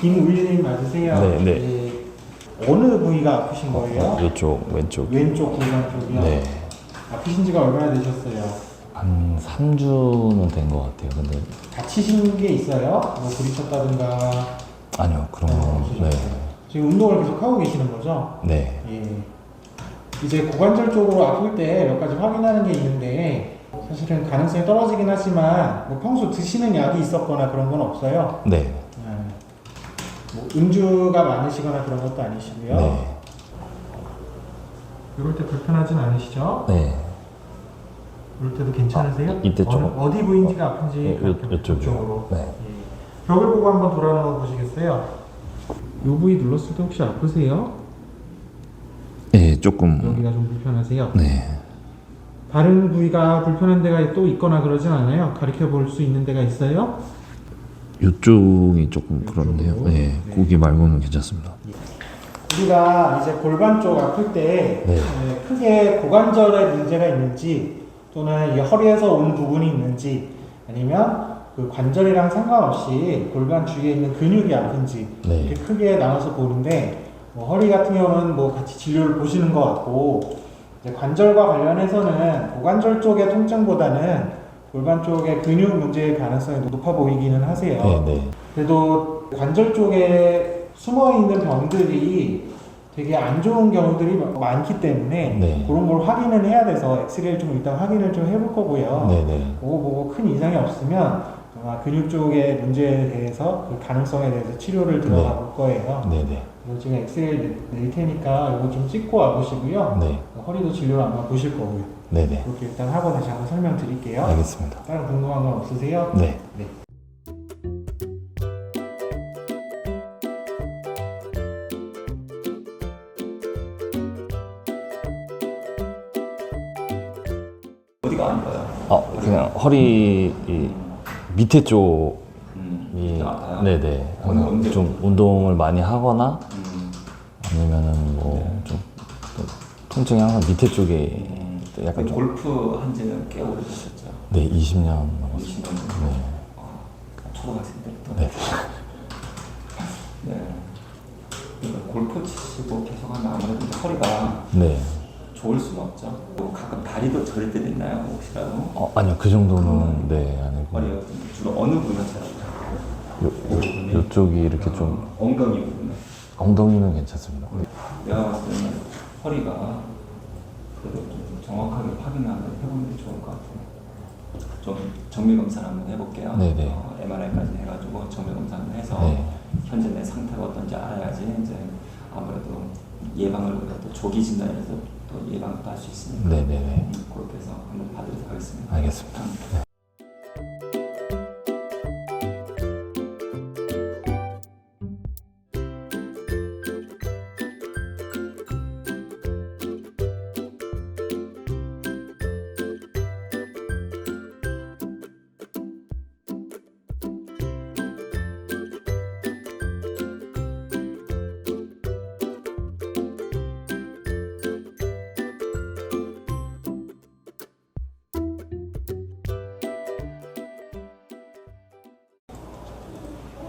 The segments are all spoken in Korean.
김우일님 맞으세요? 네, 네. 예. 어느 부위가 아프신 거예요? 이쪽 왼쪽. 왼쪽 골반 쪽이요? 네. 아프신 지가 얼마나 되셨어요? 한 3주는 된 것 같아요. 근데 다치신 게 있어요? 뭐 부딪혔다든가. 아니요, 그런 거. 네. 지금 운동을 계속 하고 계시는 거죠? 네. 예. 이제 고관절 쪽으로 아플 때 몇 가지 확인하는 게 있는데, 사실은 가능성이 떨어지긴 하지만 뭐 평소 드시는 약이 있었거나 그런 건 없어요? 네. 뭐 음주가 많으시거나 그런 것도 아니시고요. 네. 이럴 때 불편하진 않으시죠? 네. 이럴 때도 괜찮으세요? 이때 좀 어디 부위인지가 아픈지 이쪽이요. 쪽으로. 네. 예. 벽을 보고 한번 돌아누워 보시겠어요? 이 부위 눌렀을 때 혹시 아프세요? 네, 조금. 여기가 좀 불편하세요? 네. 다른 부위가 불편한 데가 또 있거나 그러진 않아요? 가리켜 볼 수 있는 데가 있어요? 이쪽이 조금 그런데요. 네. 네. 고기 말고는 괜찮습니다. 우리가 이제 골반 쪽 아플 때 네. 크게 고관절에 문제가 있는지 또는 이 허리에서 온 부분이 있는지 아니면 그 관절이랑 상관없이 골반 주위에 있는 근육이 아픈지 네. 이렇게 크게 나눠서 보는데 뭐 허리 같은 경우는 뭐 같이 진료를 보시는 것 같고 이제 관절과 관련해서는 고관절 쪽의 통증보다는 골반 쪽의 근육 문제의 가능성이 높아 보이기는 하세요. 네, 네. 그래도 관절 쪽에 숨어 있는 병들이 되게 안 좋은 경우들이 많기 때문에 네. 그런 걸 확인을 해야 돼서 엑스레이를 좀 이따 확인을 좀 해볼 거고요. 네, 네. 그거 보고 큰 이상이 없으면 아마 근육 쪽의 문제에 대해서 그 가능성에 대해서 치료를 들어가 볼 거예요. 네, 네. 그래서 지금 엑스레이를 낼 테니까 이거 좀 찍고 와보시고요. 네. 허리도 진료를 한번 보실 거고요. 네, 네. 그렇게 일단 하고 다시 한번 설명드릴게요. 알겠습니다. 다른 궁금한 건 없으세요? 네. 네. 어디가 안 봐요? 그냥 허리 이 밑에 쪽이 아파요? 네네. 언제? 좀 운동을 많이 하거나 음, 아니면은 뭐 좀 통증이 항상 밑에 쪽에 약간 좀 골프 한 지는 꽤 오래되셨죠? 네, 20년 넘었습니다. 20년 정도? 네. 초등학생 때부터? 네. 네. 그러니까 골프 치시고 계속 하면 아무래도 이제 허리가 네. 좋을 수는 없죠. 또 가끔 다리도 저릴 때도 있나요? 혹시라도? 아니요, 그 정도는 네 아니고 허리가 주로 어느 부분을 잘하죠? 요쪽이 이렇게 좀 엉덩이 부분을. 엉덩이는 괜찮습니다. 내가 봤을 때는 허리가 그래도 좀 정확하게 확인을 한번 해보는 게 좋을 것 같아요. 좀 정밀 검사를 한번 해볼게요. 네네. MRI까지 해가지고 정밀 검사를 해서 네. 현재 내 상태가 어떤지 알아야지 이제 아무래도 예방을 또 조기 진단에서 또 예방도 할 수 있으니까. 네네네. 그렇게 해서 한번 봐드리도록 하겠습니다. 알겠습니다. 네.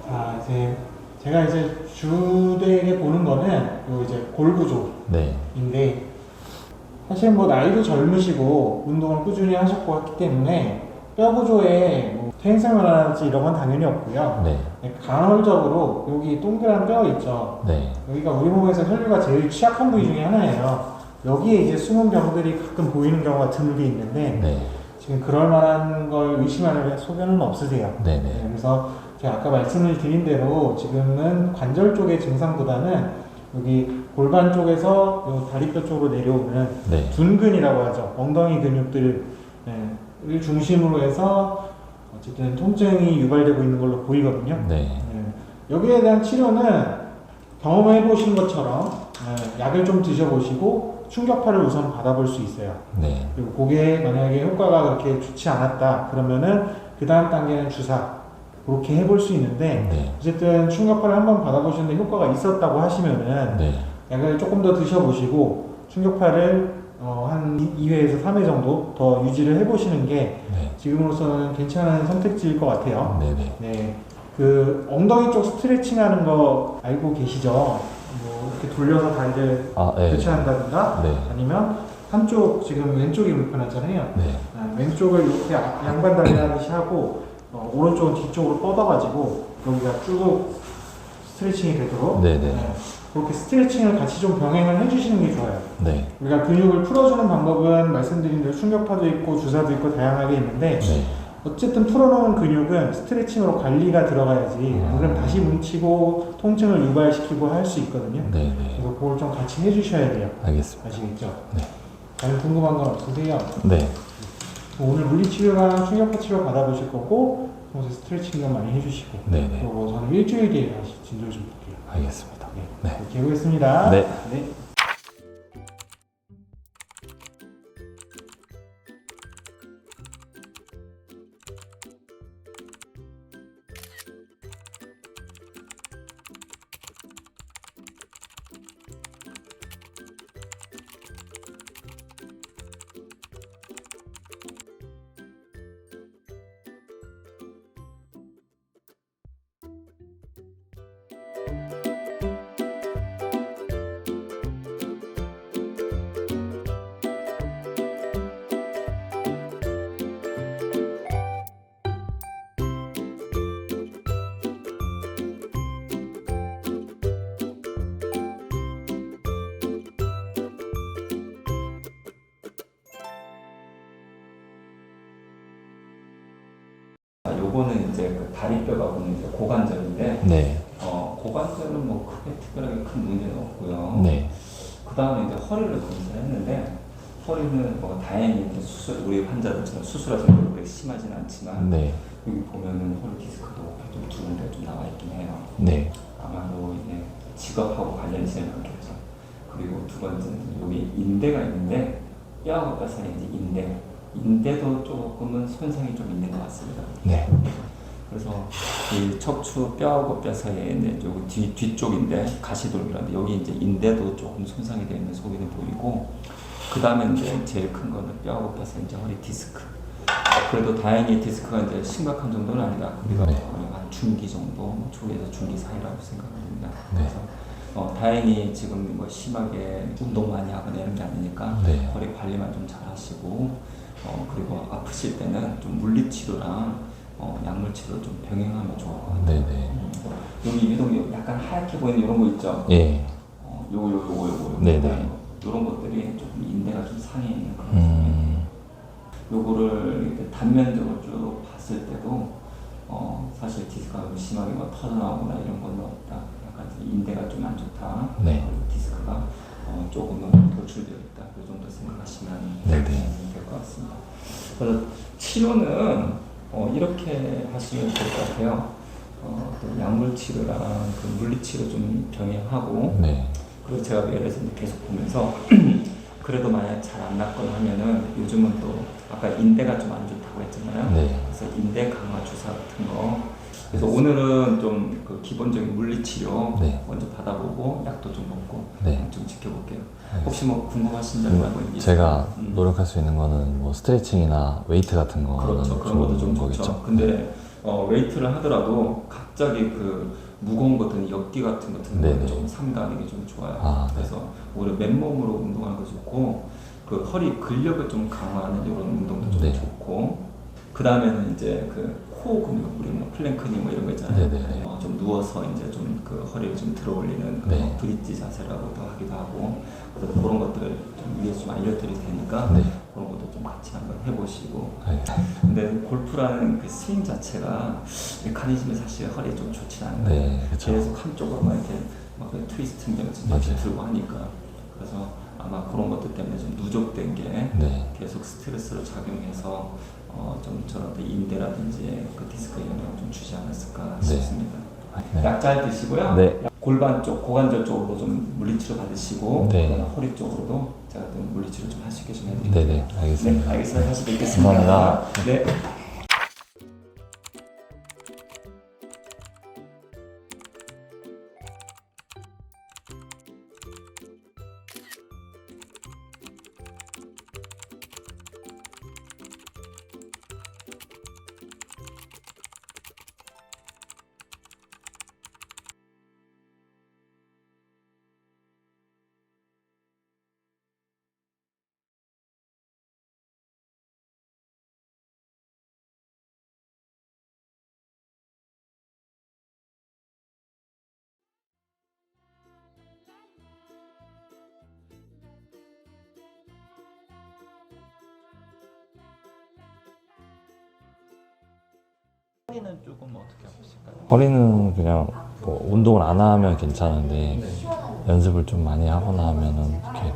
자, 이제 제가 이제 주되게 보는 거는 요 이제 골구조인데 네. 사실 뭐 나이도 젊으시고 운동을 꾸준히 하셨고 했기 때문에 뼈 구조에 뭐 퇴행성이라든지 이런 건 당연히 없고요. 네. 간헐적으로 여기 동그란 뼈 있죠. 네. 여기가 우리 몸에서 혈류가 제일 취약한 부위 중에 하나예요. 여기에 이제 숨은 병들이 가끔 보이는 경우가 드물게 있는데 네. 지금 그럴 만한 걸 의심하는 소견은 없으세요. 네네. 그래서 제가 아까 말씀을 드린 대로 지금은 관절 쪽의 증상보다는 여기 골반 쪽에서 요 다리뼈 쪽으로 내려오는 네. 둔근이라고 하죠. 엉덩이 근육들을 중심으로 해서 어쨌든 통증이 유발되고 있는 걸로 보이거든요. 네. 여기에 대한 치료는 경험해 보신 것처럼 약을 좀 드셔보시고 충격파를 우선 받아볼 수 있어요. 네. 그리고 그게 만약에 효과가 그렇게 좋지 않았다 그러면은 그 다음 단계는 주사 그렇게 해볼 수 있는데 네. 어쨌든 충격파를 한번 받아보시는데 효과가 있었다고 하시면은 네. 약을 조금 더 드셔보시고 충격파를 한 2회에서 3회 정도 더 유지를 해보시는 게 네. 지금으로서는 괜찮은 선택지일 것 같아요. 네네. 네. 그 엉덩이 쪽 스트레칭 하는 거 알고 계시죠? 뭐 이렇게 돌려서 다리를 네. 교체한다든가 네. 아니면 한쪽 지금 왼쪽이 불편하잖아요. 네. 왼쪽을 이렇게 양반 다리 하듯이 하고 오른쪽은 뒤쪽으로 뻗어가지고 여기가 쭉 스트레칭이 되도록 네네. 그렇게 스트레칭을 같이 좀 병행을 해주시는 게 좋아요. 네. 우리가 근육을 풀어주는 방법은 말씀드린 대로 충격파도 있고 주사도 있고 다양하게 있는데 네. 어쨌든 풀어놓은 근육은 스트레칭으로 관리가 들어가야지 안 그러면 다시 뭉치고 통증을 유발시키고 할 수 있거든요. 네네. 그래서 그걸 좀 같이 해주셔야 돼요. 알겠습니다. 아시겠죠? 네. 다른 궁금한 건 없으세요? 네. 오늘 물리치료랑 충격파 치료 받아보실 거고 평소에 스트레칭도 많이 해주시고 네네. 그리고 저는 일주일 뒤에 다시 진료 좀 볼게요. 알겠습니다. 네. 네. 이렇게 해보겠습니다. 네. 네. 요거는 이제 그 다리뼈가 보는 이제 고관절인데, 네. 고관절은 뭐 크게 특별하게 큰 문제는 없고요. 네. 그 다음에 이제 허리를 검사를 했는데, 허리는 뭐 다행히 이제 우리 환자들처럼 수술하신 게 그렇게 심하진 않지만, 네. 여기 보면은 허리 디스크도 좀 두 군데 좀 나와 있긴 해요. 네. 아마도 이제 직업하고 관련이 제일 많겠죠. 그리고 두 번째는 여기 인대가 있는데, 뼈하고 뼈 사이에 이제 인대도 조금은 손상이 좀 있는 것 같습니다. 네. 그래서 이 척추 뼈하고 뼈 사이에 있는 여기 뒤쪽인데 가시돌기라는데 여기 이제 인대도 조금 손상이 되어 있는 소리는 보이고, 그 다음에 이제 제일 큰 거는 뼈하고 뼈 사이 이제 허리 디스크. 그래도 다행히 디스크가 이제 심각한 정도는 아니다. 우리가 네. 한 중기 정도, 초기에서 중기 사이라고 생각합니다. 네. 그래서 다행히 지금 뭐 심하게 운동 많이 하거나 이런 게 아니니까 네. 허리 관리만 좀 잘 하시고, 그리고 아프실 때는 좀 물리치료랑 약물 치료 좀 병행하면 좋을 것 같아요. 네네. 여기 유독 약간 하얗게 보이는 이런 거 있죠? 예. 요거. 네네. 이런 것들이 조금 인대가 좀 상해 있는 그런 상황이에요. 요거를 이렇게 단면적으로 쭉 봤을 때도 사실 디스크가 심하게 뭐 터져나오거나 이런 건 없다. 약간 인대가 좀 안 좋다. 네. 그리고 디스크가 조금은 노출되어 있다. 이 정도 생각하시면 네네. 될 것 같습니다. 그래서 치료는 이렇게 하시면 될 것 같아요. 또 약물 치료랑 그 물리 치료 좀 병행하고, 네. 그리고 제가 예를 들어서 계속 보면서 그래도 만약 잘 안 낫거나 하면은 요즘은 또 아까 인대가 좀 안 좋다고 했잖아요. 네. 그래서 인대 강화 주사 같은 거. 그래서 오늘은 좀 그 기본적인 물리 치료 네. 먼저 받아보고 약도 좀 먹고 네. 좀 지켜볼게요. 혹시 뭐 궁금하신 점 말고 있나요? 제가 노력할 수 있는 거는 뭐 스트레칭이나 웨이트 같은 거는 그렇죠. 그런 것도 좀 거겠죠. 좋죠. 근데 웨이트를 하더라도 갑자기 그 무거운 것들은 역기 같은 네네. 거는 좀 삼가하는 게 좀 좋아요. 아, 네. 그래서 오히려 맨몸으로 운동하는 거 좋고, 그 허리 근력을 좀 강화하는 이런 운동도 좀 네. 좋고, 그 다음에는 이제 그 코 근육, 우리 뭐 플랭크니 뭐 이런 거 있잖아요. 네네. 좀 누워서 이제 좀 그 허리를 좀 들어올리는 그 네. 브릿지 자세라고도 하기도 하고, 그래서 그런 것들을 좀 위에서 좀 알려드릴 테니까 네. 그런 것도 좀 같이 한번 해보시고. 알겠습니다. 근데 골프라는 그 스윙 자체가 메커니즘이 사실 허리에 좀 좋지 않은 거예요. 네, 그쵸. 계속 한쪽으로만 이렇게 막 트위스팅 되면서 이렇게 맞아요. 들고 하니까, 그래서 아마 그런 것들 때문에 좀 누적된 게 네. 계속 스트레스로 작용해서 좀 저런 인대라든지 그 디스크 영향을 좀 주지 않았을까 네. 싶습니다. 네. 약 잘 드시고요. 네. 골반 쪽, 고관절 쪽으로 좀 물리치료 받으시고, 네. 그다음에 허리 쪽으로도 제가 좀 물리치료 좀 할 수 있게 좀 해드릴게요. 네네. 알겠습니다. 네, 알겠습니다. 다시 뵙겠습니다. 감사합니다. 네. 허리는 조금 어떻게 아프실까요? 허리는 그냥 뭐 운동을 안 하면 괜찮은데 네. 연습을 좀 많이 하거나 하면은 이렇게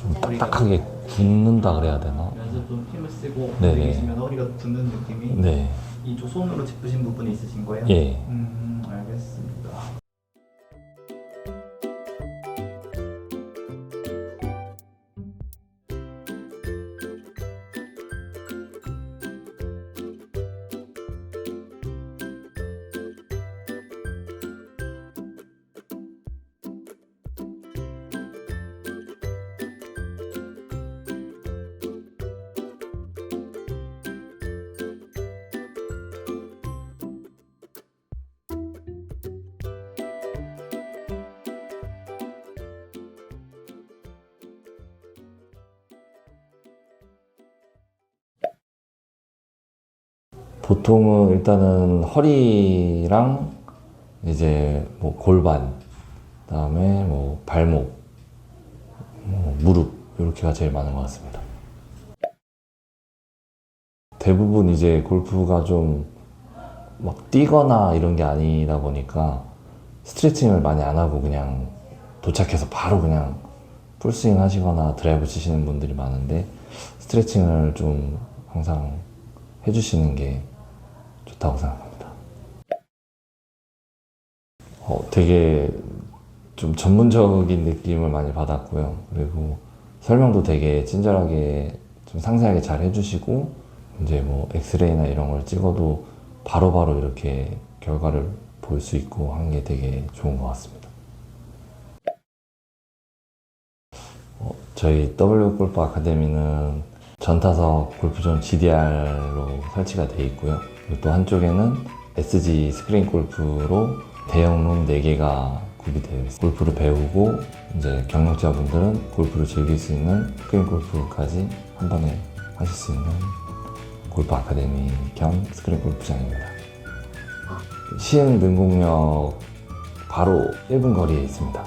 좀 딱딱하게 굳는다 그래야 되나? 연습 좀 힘을 쓰고 네네. 움직이시면 허리가 굳는 느낌이 네. 이쪽 손으로 짚으신 부분이 있으신 거예요? 예. 알겠습니다. 보통은 일단은 허리랑 이제 뭐 골반, 그다음에 뭐 발목, 뭐 무릎 이렇게가 제일 많은 것 같습니다. 대부분 이제 골프가 좀 막 뛰거나 이런 게 아니다 보니까 스트레칭을 많이 안 하고 그냥 도착해서 바로 그냥 풀스윙 하시거나 드라이브 치시는 분들이 많은데 스트레칭을 좀 항상 해주시는 게 좋다고 생각합니다. 되게 좀 전문적인 느낌을 많이 받았고요. 그리고 설명도 되게 친절하게 좀 상세하게 잘 해주시고 이제 뭐 엑스레이나 이런 걸 찍어도 바로바로 이렇게 결과를 볼 수 있고 한 게 되게 좋은 것 같습니다. 저희 W 골프 아카데미는 전타석 골프존 GDR로 설치가 되어 있고요. 그리고 또 한쪽에는 SG 스크린 골프로 대형룸 4개가 구비되어 있습니다. 골프를 배우고 이제 경력자분들은 골프를 즐길 수 있는 스크린 골프까지 한 번에 하실 수 있는 골프 아카데미 겸 스크린 골프장입니다. 시흥 능곡역 바로 1분 거리에 있습니다.